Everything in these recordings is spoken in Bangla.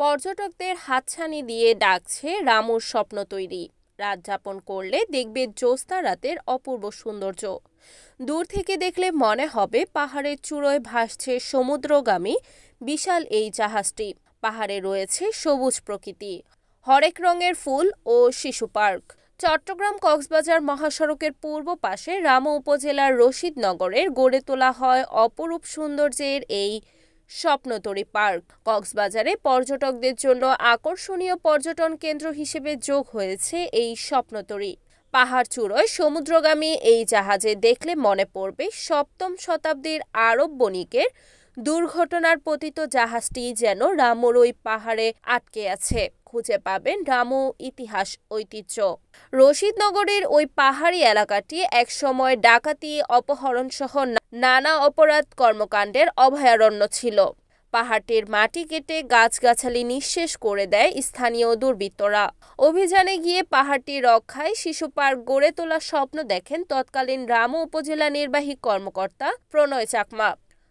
পর্যটকদের হাতছানি দিয়ে ডাকছে রামুর স্বপ্ন তৈরি। রাত যাপন করলে দেখবে জ্যোৎস্না রাতের অপূর্ব সৌন্দর্য। দূর থেকে দেখলে মনে হবে পাহাড়ের চূড়োয় ভাসছে সমুদ্রগামী বিশাল এই জাহাজটি। পাহাড়ে রয়েছে সবুজ প্রকৃতি, হরেক রঙের ফুল ও শিশু পার্ক। চট্টগ্রাম কক্সবাজার মহাসড়কের পূর্ব পাশে রামু উপজেলার রশিদনগরের গড়ে তোলা হয় অপরূপ সৌন্দর্যের এই স্বপ্নতরী পার্ক। কক্সবাজারে পর্যটকদের জন্য আকর্ষণীয় পর্যটন কেন্দ্র হিসেবে যোগ হয়েছে এই স্বপ্নতরী। পাহাড় চূড়োয় সমুদ্রগামী এই জাহাজে দেখলে মনে পড়বে সপ্তম শতাব্দীর আরব বণিকের দুর্ঘটনার পতিত জাহাজটি যেন রামুর ওই পাহাড়ে আটকে আছে। খুঁজে পাবেন রামু ইতিহাস ঐতিহ্য। রশিদনগরের ওই পাহাড়ি এলাকাটি একসময় ডাকাতি, অপহরণ সহ নানা অপরাধ কর্মকাণ্ডের অভয়ারণ্য ছিল। পাহাড়টির মাটি কেটে গাছগাছালি নিঃশেষ করে দেয় স্থানীয় দুর্বৃত্তরা। অভিযানে গিয়ে পাহাড়টি রক্ষায় শিশু পার্ক গড়ে তোলার স্বপ্ন দেখেন তৎকালীন রামু উপজেলা নির্বাহী কর্মকর্তা প্রণয় চাকমা।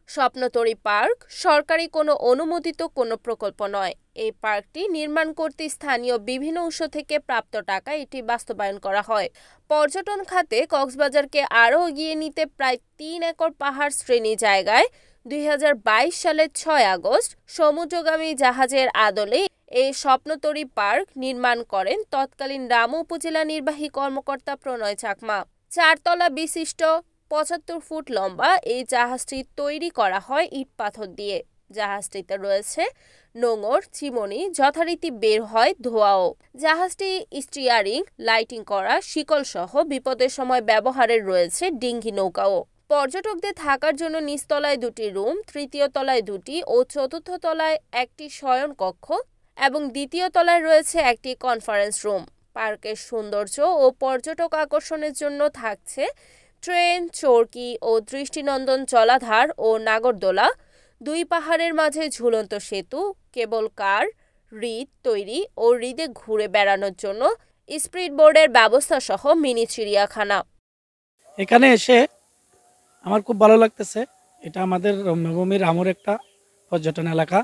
স্বপ্নতরী পার্ক সরকারি কোনো অনুমোদিত কোনো প্রকল্প নয়। এই পার্কটি নির্মাণ করতে স্থানীয় বিভিন্ন উৎস থেকে প্রাপ্ত টাকা এটি বাস্তবায়ন করা হয়। পর্যটন খাতে কক্সবাজারকে আরও এগিয়ে নিতে প্রায় ৩ একর পাহাড় শ্রেণী জায়গায় ২০২২ সালের ৬ আগস্ট সমুদ্রগামী জাহাজের আদলে এই স্বপ্নতরী পার্ক নির্মাণ করেন তৎকালীন রামু উপজেলা নির্বাহী কর্মকর্তা প্রণয় চাকমা। ৪ তলা বিশিষ্ট ৭৫ ফুট লম্বা এই জাহাজটি তৈরি করা হয় ইট পাথর দিয়ে। জাহাজটিতে রয়েছে নোঙর, চিমনি, যথারীতি বের হয় ধোঁয়াও। জাহাজটি স্টিয়ারিং, লাইটিং করা, শিকল সহ বিপদের সময় ব্যবহারের রয়েছে ডিঙ্গি নৌকাও। পর্যটকদের থাকার জন্য নিচতলায় ২টি রুম, তৃতীয় তলায় ২টি ও চতুর্থ তলায় একটি শয়ন কক্ষ এবং দ্বিতীয় তলায় রয়েছে একটি কনফারেন্স রুম। পার্কের সৌন্দর্য ও পর্যটক আকর্ষণের জন্য থাকছে ট্রেন, চরকি ও দৃষ্টিনন্দন জলাধার ও নাগরদোলা। ২ পাহাড়ের মাঝে ঝুলন্ত সেতু, কেবল কার, হ্রদ তৈরি ও হ্রদে ঘুরে বেড়ানোর জন্য স্পিড বোর্ডের ব্যবস্থা সহ মিনি চিড়িয়াখানা। এখানে এসে আমার খুব ভালো লাগতেছে। এটা আমাদের রম্যভূমি রামুর একটা পর্যটন এলাকা।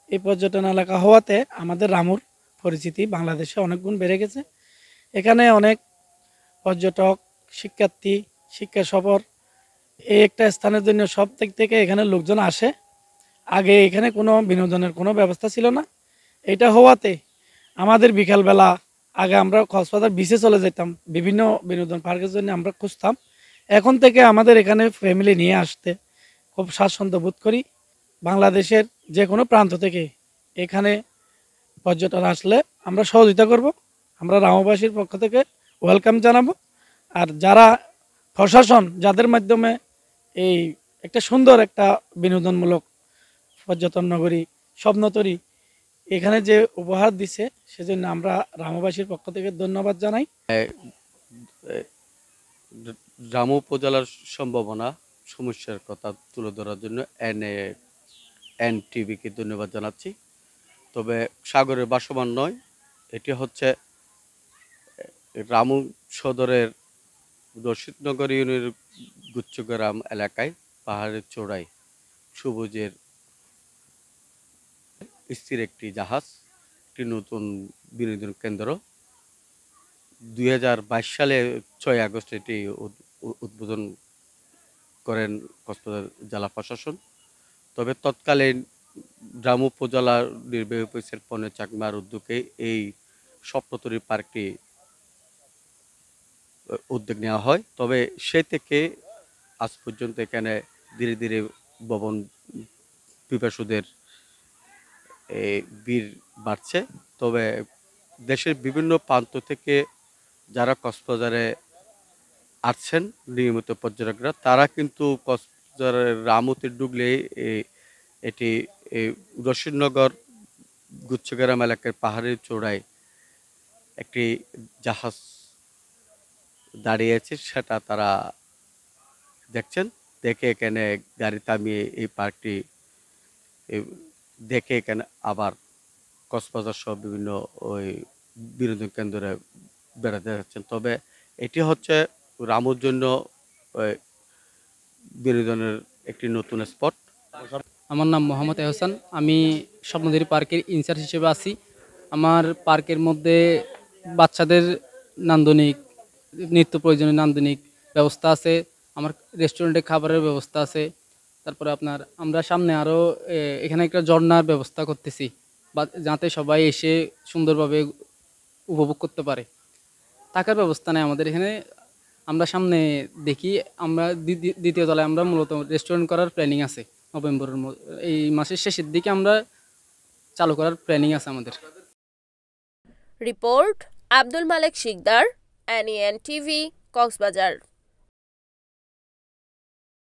এই পর্যটন এলাকা হওয়াতে আমাদের রামুর পরিচিতি বাংলাদেশে অনেক গুণ বেড়ে গেছে। এখানে অনেক পর্যটক, শিক্ষার্থী, শিক্ষা সফর এই একটা স্থানের জন্য সব দিক থেকে এখানে লোকজন আসে। আগে এখানে কোনো বিনোদনের কোনো ব্যবস্থা ছিল না। এটা হওয়াতে আমাদের বিকালবেলা আগে আমরা কক্সবাজার বিচে চলে যেতাম, বিভিন্ন বিনোদন পার্কের জন্য আমরা খুঁজতাম। এখন থেকে আমাদের এখানে ফ্যামিলি নিয়ে আসতে খুব স্বাচ্ছন্দ্য বোধ করি। বাংলাদেশের যে কোনো প্রান্ত থেকে এখানে পর্যটন আসলে আমরা সহযোগিতা করব। আমরা রামুবাসীর পক্ষ থেকে ওয়েলকাম জানাবো। আর যারা প্রশাসন, যাদের মাধ্যমে এই একটা সুন্দর একটা বিনোদনমূলক পর্যটন নগরী স্বপ্নতরী এখানে যে উপহার দিছে, সেজন্য আমরা রামুবাসীর পক্ষ থেকে ধন্যবাদ জানাই। রামু উপজেলার সম্ভাবনা সমস্যার কথা তুলে ধরার জন্য NTVকে ধন্যবাদ জানাচ্ছি। তবে সাগরের ভাসমান নয়, এটি হচ্ছে রামু সদরের রশিদনগর ইউনিয়নের গুচ্ছগ্রাম এলাকায় পাহাড়ের চূড়ায় সবুজের স্থির একটি জাহাজ, একটি নতুন বিনোদন কেন্দ্র। ২০২২ সালে ৬ আগস্ট এটি উদ্বোধন করেন কক্সবাজার জেলা প্রশাসন। তবে তৎকালীন রামু উপজেলা নির্বাহী অফিসার প্রণয় চাকমার উদ্যোগে এই স্বপ্নতরী পার্কটি উদ্যোগ নেওয়া হয়। তবে সে থেকে আজ পর্যন্ত এখানে ধীরে ধীরে ভবন পিপাসুদের ভিড় বাড়ছে। তবে দেশের বিভিন্ন প্রান্ত থেকে যারা কক্সবাজারে আসছেন নিয়মিত পর্যটকরা, তারা কিন্তু কক্সবাজারের রামুতে ঢুকলে এটি রশিদনগর গুচ্ছগ্রাম এলাকার পাহাড়ের চূড়ায় একটি জাহাজ দাঁড়িয়ে আছে, সেটা তারা দেখছেন। দেখে এখানে গাড়ি থামিয়ে এই পার্কটি দেখে এখানে আবার কক্সবাজার সহ বিভিন্ন ওই বিনোদন কেন্দ্রে বেড়াতে যাচ্ছেন। তবে এটি হচ্ছে রামুর জন্য বিনোদনের একটি নতুন স্পট। আমার নাম মোহাম্মদ এহসান। আমি স্বপ্নদ্বীপ পার্কের ইনচার্জ হিসেবে আছি। আমার পার্কের মধ্যে বাচ্চাদের নান্দনিক, নিত্য প্রয়োজনীয় নান্দনিক ব্যবস্থা আছে। আমার রেস্টুরেন্টে খাবারের ব্যবস্থা আছে। তারপরে আপনার আমরা সামনে আরও এখানে একটা ঝর্ণার ব্যবস্থা করতেছি, বা যাতে সবাই এসে সুন্দরভাবে উপভোগ করতে পারে। থাকার ব্যবস্থা নেই আমাদের এখানে। আমরা সামনে দেখি, আমরা দ্বিতীয় তলায় আমরা মূলত রেস্টুরেন্ট করার প্ল্যানিং আছে। এই মাসের শেষের দিকে আমরা চালু করার প্ল্যানিং আছে আমাদের। রিপোর্ট আব্দুল মালেক শিকদার, NEN টিভি, কক্সবাজার।